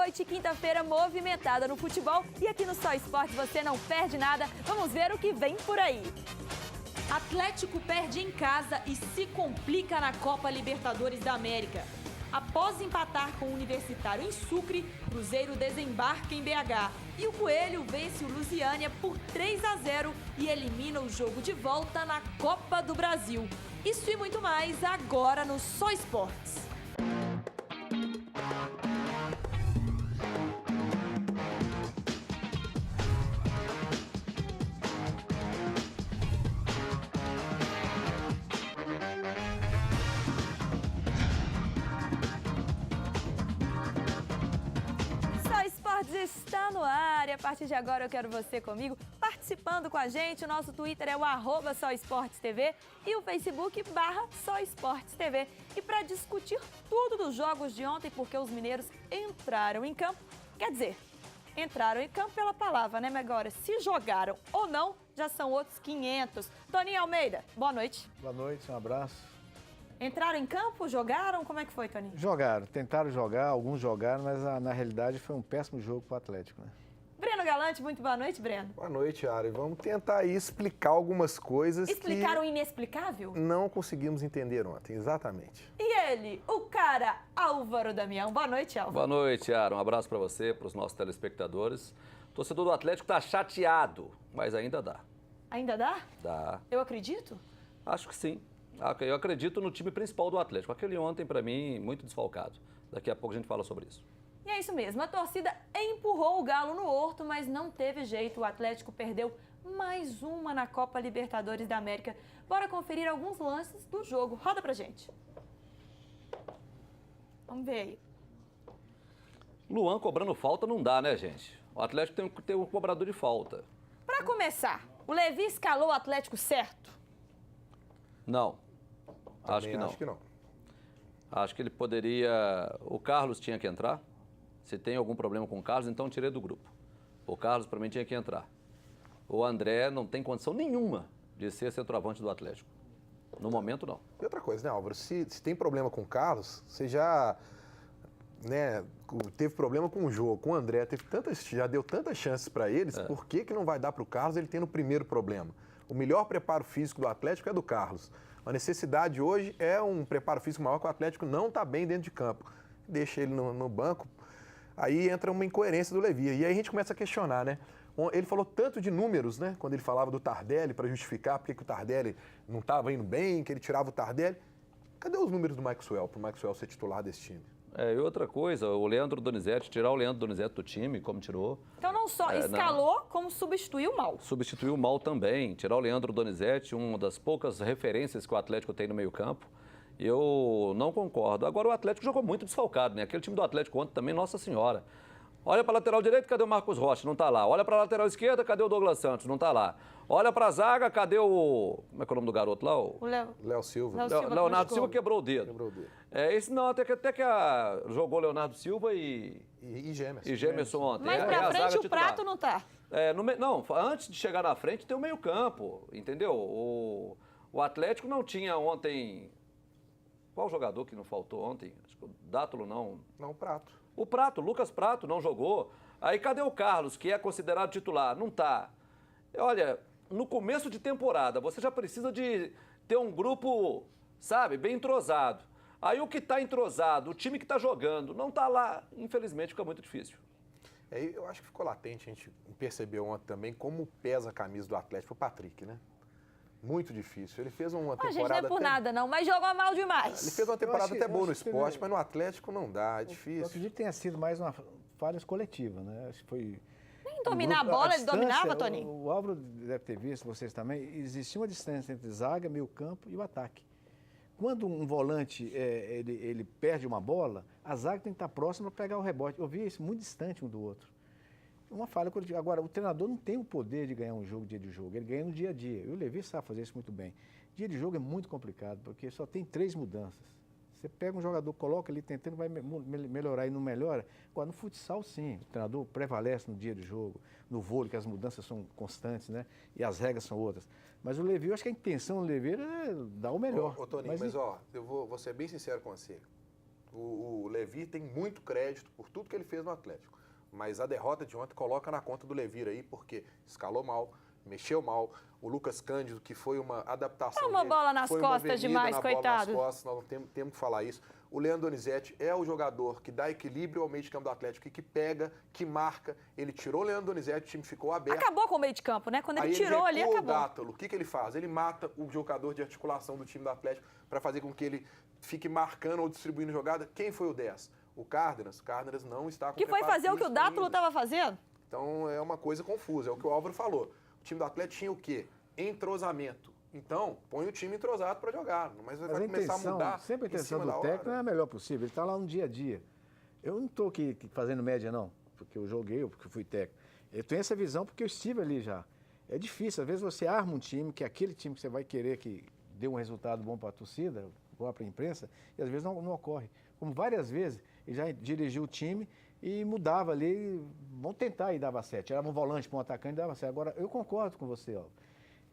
noite, quinta-feira movimentada no futebol. E aqui no Só Esporte você não perde nada. Vamos ver o que vem por aí. Atlético perde em casa e se complica na Copa Libertadores da América. Após empatar com o Universitário em Sucre, Cruzeiro desembarca em BH. E o Coelho vence o Lusiânia por 3-0 e elimina o jogo de volta na Copa do Brasil. Isso e muito mais agora no Só Esportes. Está no ar e a partir de agora eu quero você comigo participando com a gente. O nosso Twitter é o @SóEsportesTV e o Facebook /SóEsportesTV. E para discutir tudo dos jogos de ontem, porque os mineiros entraram em campo, quer dizer, entraram em campo pela palavra, né? Mas agora, se jogaram ou não, já são outros 500. Toninho Almeida, boa noite. Boa noite, um abraço. Entraram em campo, jogaram? Como é que foi, Toninho? Jogaram, tentaram jogar, alguns jogaram, mas na realidade foi um péssimo jogo para o Atlético, né? Breno Galante, muito boa noite, Breno. Boa noite, Ari. Vamos tentar aí explicar algumas coisas Explicar o inexplicável? não conseguimos entender ontem, exatamente. E ele, o cara Álvaro Damião. Boa noite, Álvaro. Boa noite, Ara. Um abraço para você, para os nossos telespectadores. O torcedor do Atlético está chateado, mas ainda dá. Ainda dá? Dá. Eu acredito? Acho que sim. Eu acredito no time principal do Atlético. Aquele ontem, para mim, muito desfalcado. Daqui a pouco a gente fala sobre isso. E é isso mesmo. A torcida empurrou o Galo no horto, mas não teve jeito. O Atlético perdeu mais uma na Copa Libertadores da América. Bora conferir alguns lances do jogo. Roda pra gente. Vamos ver aí. Luan cobrando falta não dá, né, gente? O Atlético tem que ter um cobrador de falta. Pra começar, o Levi escalou o Atlético certo? Não. Acho que não. Acho que não. Acho que ele poderia... O Carlos tinha que entrar. Se tem algum problema com o Carlos, então tirei do grupo. O Carlos, para mim, tinha que entrar. O André não tem condição nenhuma de ser centroavante do Atlético. No momento, não. E outra coisa, né, Álvaro? Se tem problema com o Carlos, você já teve problema com o jogo, com o André, já deu tantas chances para eles, por que não vai dar para o Carlos ele tendo o primeiro problema? O melhor preparo físico do Atlético é do Carlos. A necessidade hoje é um preparo físico maior que o Atlético não está bem dentro de campo. Deixa ele no banco, aí entra uma incoerência do Levi. E aí a gente começa a questionar, né? Ele falou tanto de números, né? Quando ele falava do Tardelli, para justificar porque que o Tardelli não estava indo bem, que ele tirava o Tardelli. Cadê os números do Maxwell, para o Maxwell ser titular desse time? E outra coisa, o Leandro Donizete, tirar o Leandro Donizete do time, como tirou. Então não só escalou, como substituiu mal. Substituiu mal também. Tirar o Leandro Donizete, uma das poucas referências que o Atlético tem no meio-campo. Eu não concordo. Agora o Atlético jogou muito desfalcado, né? Aquele time do Atlético ontem também, nossa senhora. Olha para a lateral direita, cadê o Marcos Rocha? Não está lá. Olha para a lateral esquerda, cadê o Douglas Santos? Não está lá. Olha para a zaga, cadê o... Como é que é o nome do garoto lá? O Léo Silva. Leonardo Silva quebrou o dedo. Quebrou o dedo. Esse não, até que jogou Leonardo Silva e Gemerson ontem. Mas pra frente o Prato não tá. Não, antes de chegar na frente tem o meio-campo, entendeu? O Atlético não tinha ontem... Qual jogador que não faltou ontem? Acho que o Dátulo não. Não, o Prato. O Prato, Lucas Prato não jogou. Aí cadê o Carlos, que é considerado titular? Não tá. Olha, no começo de temporada, você já precisa de ter um grupo, sabe, bem entrosado. Aí o que está entrosado, o time que está jogando, não está lá, infelizmente fica muito difícil. Eu acho que ficou latente, a gente percebeu ontem também como pesa a camisa do Atlético, o Patrick, né? Muito difícil. Ele fez uma temporada... Gente, não é por nada não, mas jogou mal demais. Ele fez uma temporada até boa no esporte, mas no Atlético não dá, é difícil. Eu acredito que tenha sido mais uma falha coletiva, né? Acho que foi... Nem dominar a bola, ele dominava, Toninho? O Álvaro deve ter visto, vocês também, existia uma distância entre zaga, meio campo e o ataque. Quando um volante ele perde uma bola, a zaga tem que estar próxima para pegar o rebote. Eu vi isso muito distante um do outro. Uma falha coletiva. Agora, o treinador não tem o poder de ganhar um jogo dia de jogo, ele ganha no dia a dia. E o Levi sabe fazer isso muito bem. Dia de jogo é muito complicado, porque só tem 3 mudanças. Você pega um jogador, coloca ali tentando, vai melhorar e não melhora. Agora, no futsal, sim, o treinador prevalece no dia de jogo. No vôlei, que as mudanças são constantes, né? E as regras são outras. Mas o Levi, eu acho que a intenção do Levi é dar o melhor. Ô Toninho, mas ó, eu vou ser bem sincero com você. O Levir tem muito crédito por tudo que ele fez no Atlético. Mas a derrota de ontem coloca na conta do Levir aí, porque escalou mal, mexeu mal. O Lucas Cândido, que foi uma adaptação. Uma bola nas foi uma costas demais, na bola coitado. nas costas, nós não temos que falar isso. O Leandro Donizete é o jogador que dá equilíbrio ao meio de campo do Atlético e que pega, que marca. Ele tirou o Leandro Donizete, o time ficou aberto. Acabou com o meio de campo, né? Quando ele Aí tirou ali, recua acabou. o Dátalo. O que ele faz? Ele mata o jogador de articulação do time do Atlético para fazer com que ele fique marcando ou distribuindo jogada. Quem foi o 10? O Cárdenas. O Cárdenas não está com Que foi preparo fazer o que o físico Dátalo ainda. estava fazendo? Então é uma coisa confusa, é o que o Álvaro falou. O time do Atlético tinha o quê? Entrosamento. Então, põe o time entrosado para jogar, mas vai começar a mudar. Sempre a em intenção cima do da técnico hora. é a melhor possível. Ele está lá no dia a dia. Eu não estou aqui fazendo média, não, porque eu joguei ou porque eu fui técnico. Eu tenho essa visão porque eu estive ali já. É difícil, às vezes você arma um time, que é aquele time que você vai querer que dê um resultado bom para a torcida, ou para a imprensa, e às vezes não ocorre. Como várias vezes, ele já dirigiu o time e mudava ali, vamos tentar e dava certo. Tirava um volante para um atacante e dava certo. Agora, eu concordo com você, ó.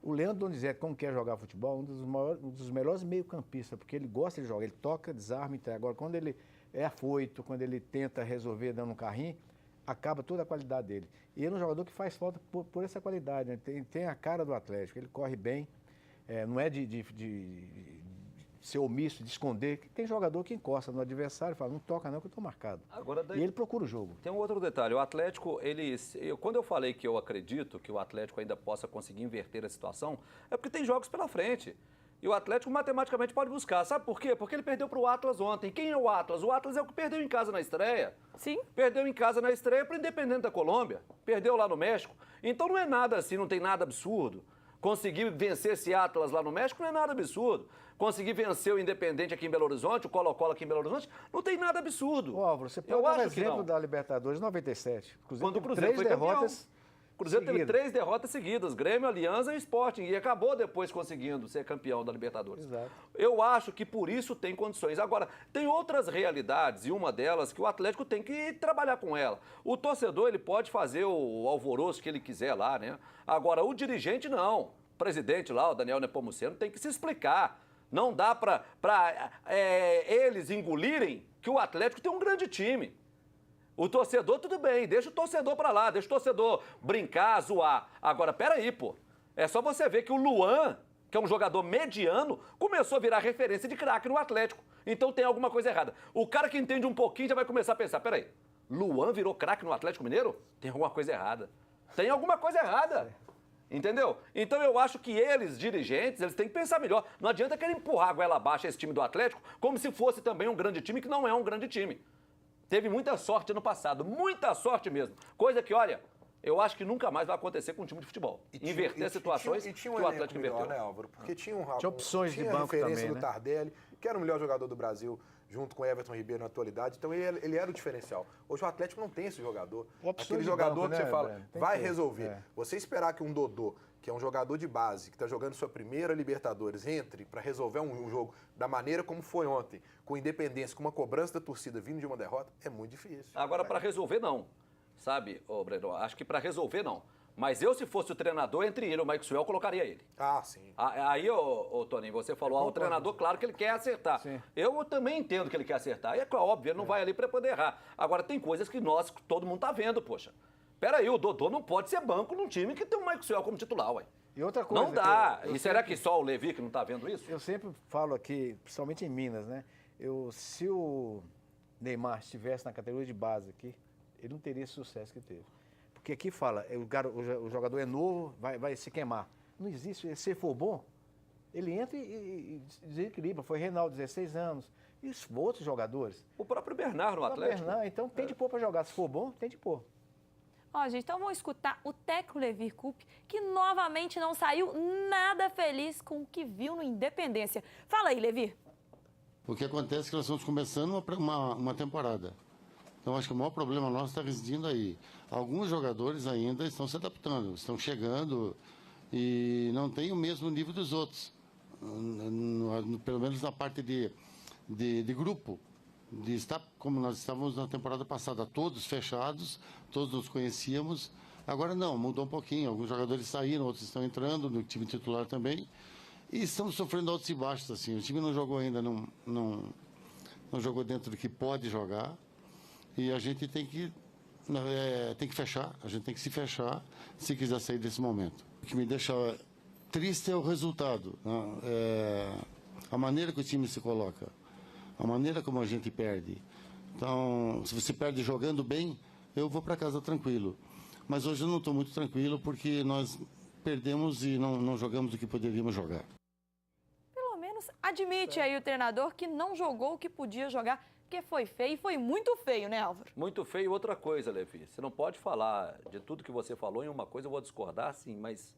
O Leandro Donizete, como quer jogar futebol, um dos melhores meio-campistas, porque ele gosta de jogar, ele toca, desarma, entrega. Agora, quando ele é afoito, quando ele tenta resolver dando um carrinho, acaba toda a qualidade dele. E ele é um jogador que faz falta por essa qualidade, né? Tem a cara do Atlético, ele corre bem, não é de ser omisso, de esconder. Tem jogador que encosta no adversário e fala, não toca não que eu estou marcado. Agora, E ele procura o jogo. Tem um outro detalhe, o Atlético, quando eu falei que eu acredito que o Atlético ainda possa conseguir inverter a situação, é porque tem jogos pela frente. E o Atlético matematicamente pode buscar. Sabe por quê? Porque ele perdeu para o Atlas ontem. Quem é o Atlas? O Atlas é o que perdeu em casa na estreia. Sim. Perdeu em casa na estreia para o Independente da Colômbia. Perdeu lá no México. Então não é nada assim, não tem nada absurdo. Conseguir vencer esse Atlas lá no México não é nada absurdo. Conseguir vencer o Independente aqui em Belo Horizonte, o Colo-Colo aqui em Belo Horizonte, não tem nada absurdo. Ô, Álvaro, você pode dar um exemplo da Libertadores 97. Quando o Cruzeiro três foi derrotas campeão. O Cruzeiro teve seguidas. 3 derrotas seguidas, Grêmio, Aliança e Sporting, e acabou depois conseguindo ser campeão da Libertadores. Exato. Eu acho que por isso tem condições. Agora, tem outras realidades, e uma delas que o Atlético tem que trabalhar com ela. O torcedor, ele pode fazer o alvoroço que ele quiser lá, né? Agora, o dirigente, não. O presidente lá, o Daniel Nepomuceno, tem que se explicar. Não dá para eles engolirem que o Atlético tem um grande time. O torcedor, tudo bem, deixa o torcedor pra lá, deixa o torcedor brincar, zoar. Agora, peraí, pô. É só você ver que o Luan, que é um jogador mediano, começou a virar referência de craque no Atlético. Então tem alguma coisa errada. O cara que entende um pouquinho já vai começar a pensar, peraí, Luan virou craque no Atlético Mineiro? Tem alguma coisa errada. Tem alguma coisa errada. Entendeu? Então eu acho que eles, dirigentes, eles têm que pensar melhor. Não adianta querer empurrar a goela abaixo esse time do Atlético como se fosse também um grande time, que não é um grande time. Teve muita sorte ano passado, muita sorte mesmo. Coisa que, olha, eu acho que nunca mais vai acontecer com um time de futebol. Inverter situações que o Atlético melhor, inverteu. né, Álvaro? Porque tinha opções de tinha banco a referência também, do né? Tardelli, que era o melhor jogador do Brasil, junto com Everton Ribeiro na atualidade. Então ele era o diferencial. Hoje o Atlético não tem esse jogador. Opções Aquele de jogador banco, que você né, fala, Breno? Tem vai que- resolver. Você esperar que um Dodô, que é um jogador de base, que está jogando sua primeira Libertadores, entre para resolver um jogo da maneira como foi ontem, com independência, com uma cobrança da torcida vindo de uma derrota, é muito difícil. Agora, para resolver, não. Sabe, ô Breno, acho que para resolver, não. Mas eu, se fosse o treinador, entre ele e o Maxwell, eu colocaria ele. Ah, sim. Aí, ô Toninho, você falou, o treinador, claro que ele quer acertar. Sim. Eu também entendo que ele quer acertar. E é óbvio, ele não vai ali para poder errar. Agora, tem coisas que todo mundo tá vendo, poxa. Peraí, o Dodô não pode ser banco num time que tem o Maxwell como titular, ué. E outra coisa. Não dá. que eu E será sempre- que só o Levi que não tá vendo isso? Eu sempre falo aqui, principalmente em Minas, né? Se o Neymar estivesse na categoria de base aqui, ele não teria esse sucesso que teve. Porque aqui fala, o jogador é novo, vai se queimar. Não existe. Se for bom, ele entra e desequilibra. Foi Reinaldo, 16 anos. E outros jogadores. O próprio Bernardo no O Atlético. Bernard, então tem de pôr para jogar. Se for bom, tem de pôr. Ó, gente, então vamos escutar o técnico Levir Coupe, que novamente não saiu nada feliz com o que viu no Independência. Fala aí, Levir. O que acontece é que nós estamos começando uma temporada. Então, acho que o maior problema nosso está residindo aí. Alguns jogadores ainda estão se adaptando, estão chegando e não têm o mesmo nível dos outros. Pelo menos na parte de grupo. De estar como nós estávamos na temporada passada, todos fechados, todos nos conhecíamos. Agora não, mudou um pouquinho. Alguns jogadores saíram, outros estão entrando, no time titular também. E estamos sofrendo altos e baixos, assim. O time não jogou ainda não jogou dentro do que pode jogar, e a gente tem que fechar, a gente tem que se fechar se quiser sair desse momento. O que me deixa triste é o resultado, né? A maneira que o time se coloca, a maneira como a gente perde. Então, se você perde jogando bem, eu vou para casa tranquilo. Mas hoje eu não estou muito tranquilo porque nós perdemos e não jogamos o que poderíamos jogar. Pelo menos admite aí o treinador que não jogou o que podia jogar, porque foi feio e foi muito feio, né, Álvaro? Muito feio. Outra coisa, Levi, você não pode falar de tudo que você falou em uma coisa, eu vou discordar, sim, mas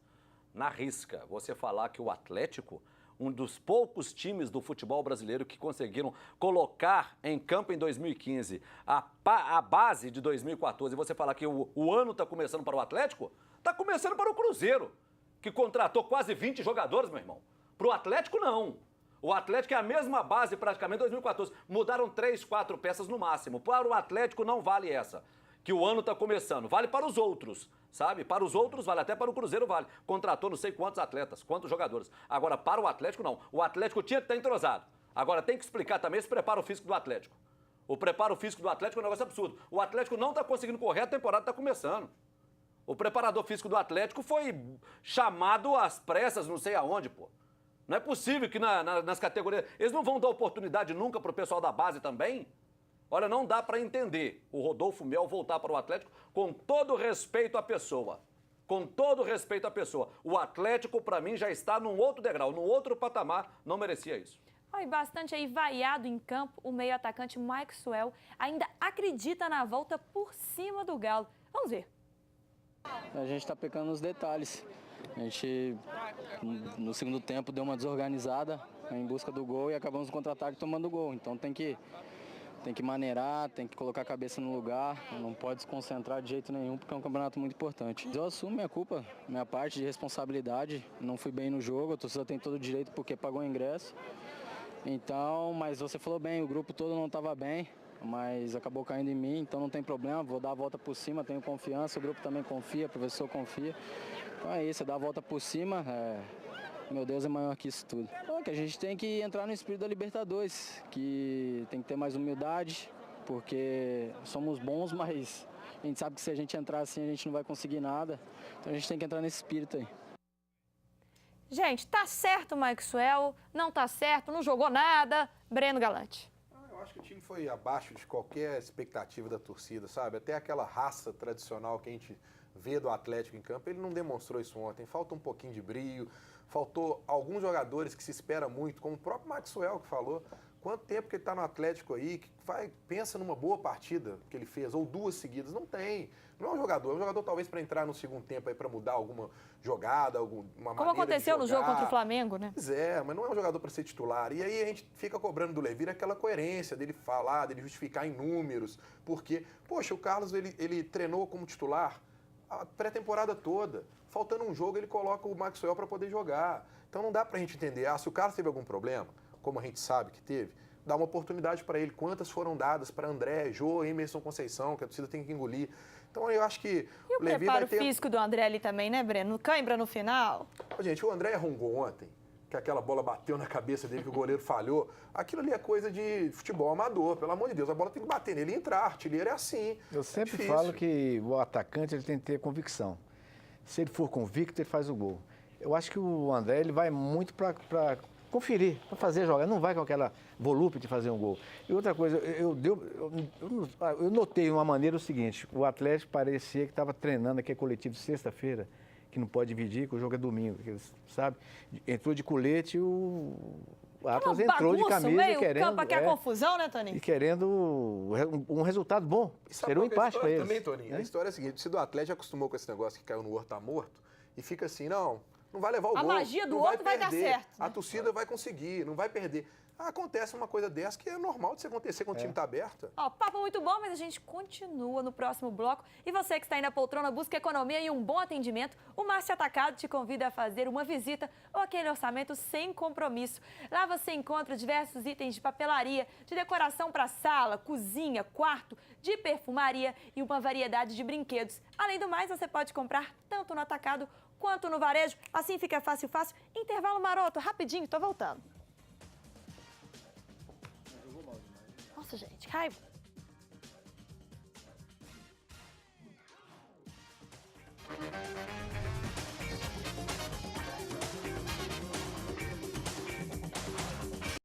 na risca, você falar que o Atlético, um dos poucos times do futebol brasileiro que conseguiram colocar em campo em 2015 a base de 2014, e você falar que o ano está começando para o Atlético, está começando para o Cruzeiro, que contratou quase 20 jogadores, meu irmão. Para o Atlético, não. O Atlético é a mesma base praticamente 2014. Mudaram 3, 4 peças no máximo. Para o Atlético não vale essa, que o ano está começando. Vale para os outros, sabe? Para os outros vale, até para o Cruzeiro vale. Contratou não sei quantos atletas, quantos jogadores. Agora, para o Atlético, não. O Atlético tinha que estar entrosado. Agora, tem que explicar também esse preparo físico do Atlético. O preparo físico do Atlético é um negócio absurdo. O Atlético não está conseguindo correr, a temporada está começando. O preparador físico do Atlético foi chamado às pressas, não sei aonde, pô. Não é possível que nas categorias... Eles não vão dar oportunidade nunca para o pessoal da base também? Olha, não dá para entender o Rodolfo Mel voltar para o Atlético com todo respeito à pessoa. Com todo respeito à pessoa. O Atlético, para mim, já está num outro degrau, num outro patamar. Não merecia isso. E bastante aí vaiado em campo, o meio-atacante Maxwell ainda acredita na volta por cima do Galo. Vamos ver. A gente está pecando nos detalhes. A gente, no segundo tempo, deu uma desorganizada em busca do gol e acabamos no contra-ataque tomando o gol. Então tem que maneirar, tem que colocar a cabeça no lugar, não pode se concentrar de jeito nenhum, porque é um campeonato muito importante. Eu assumo minha culpa, minha parte de responsabilidade. Não fui bem no jogo, a torcida tem todo o direito porque pagou o ingresso. Então, mas você falou bem, o grupo todo não estava bem, mas acabou caindo em mim, então não tem problema, vou dar a volta por cima, tenho confiança, o grupo também confia, o professor confia. Então é isso, é dar a volta por cima, meu Deus é maior que isso tudo. Então, que a gente tem que entrar no espírito da Libertadores, que tem que ter mais humildade, porque somos bons, mas a gente sabe que se a gente entrar assim a gente não vai conseguir nada, então a gente tem que entrar nesse espírito aí. Gente, tá certo o Maxwell, não tá certo, não jogou nada. Breno Galante. Eu acho que o time foi abaixo de qualquer expectativa da torcida, sabe? Até aquela raça tradicional que a gente vê do Atlético em campo, ele não demonstrou isso ontem. Falta um pouquinho de brio, faltou alguns jogadores que se espera muito, como o próprio Maxwell que falou. Quanto tempo que ele está no Atlético aí, que pensa numa boa partida que ele fez, ou duas seguidas, não tem. Não é um jogador talvez para entrar no segundo tempo aí para mudar alguma jogada, alguma maneira de jogar. Como aconteceu no jogo contra o Flamengo, né? Pois é, mas não é um jogador para ser titular. E aí a gente fica cobrando do Levir aquela coerência dele falar, dele justificar em números, porque, poxa, o Carlos ele treinou como titular a pré-temporada toda. Faltando um jogo, ele coloca o Maxwell para poder jogar. Então não dá para a gente entender, se o Carlos teve algum problema, como a gente sabe que teve, dá uma oportunidade para ele. Quantas foram dadas para André, Jô, Emerson Conceição, que a torcida tem que engolir. Então eu acho que e o Levi preparo físico do André ali também, né, Breno? Cãibra no final. Gente, o André errou um gol ontem, que aquela bola bateu na cabeça dele, que o goleiro falhou. Aquilo ali é coisa de futebol amador, pelo amor de Deus. A bola tem que bater nele e entrar. Artilheiro é assim. Eu sempre difícil. falo que o atacante ele tem que ter convicção. Se ele for convicto, ele faz o gol. Eu acho que o André ele vai muito para conferir, para fazer jogar. Não vai com aquela volúpia de fazer um gol. E outra coisa, eu notei de uma maneira o seguinte, o Atlético parecia que estava treinando aquele coletivo de sexta-feira, que não pode dividir, que o jogo é domingo, sabe? Entrou de colete e o Atlas entrou de camisa querendo... O campo aqui é confusão, né, Toninho? E querendo um resultado bom. Seria um empate para eles. Também, Toninho, a história é a seguinte, se o Atlético acostumou com esse negócio que caiu no outro, tá morto, e fica assim, não vai levar o gol. A magia do outro vai dar certo. A torcida vai conseguir, não vai perder. Acontece uma coisa dessa que é normal de se acontecer quando o time está aberto. Papo muito bom, mas a gente continua no próximo bloco. E você que está aí na poltrona, busca economia e um bom atendimento, o Márcio Atacado te convida a fazer uma visita ou aquele orçamento sem compromisso. Lá você encontra diversos itens de papelaria, de decoração para sala, cozinha, quarto, de perfumaria e uma variedade de brinquedos. Além do mais, você pode comprar tanto no atacado quanto no varejo. Assim fica fácil. Intervalo maroto, rapidinho, tô voltando. gente. Que raiva.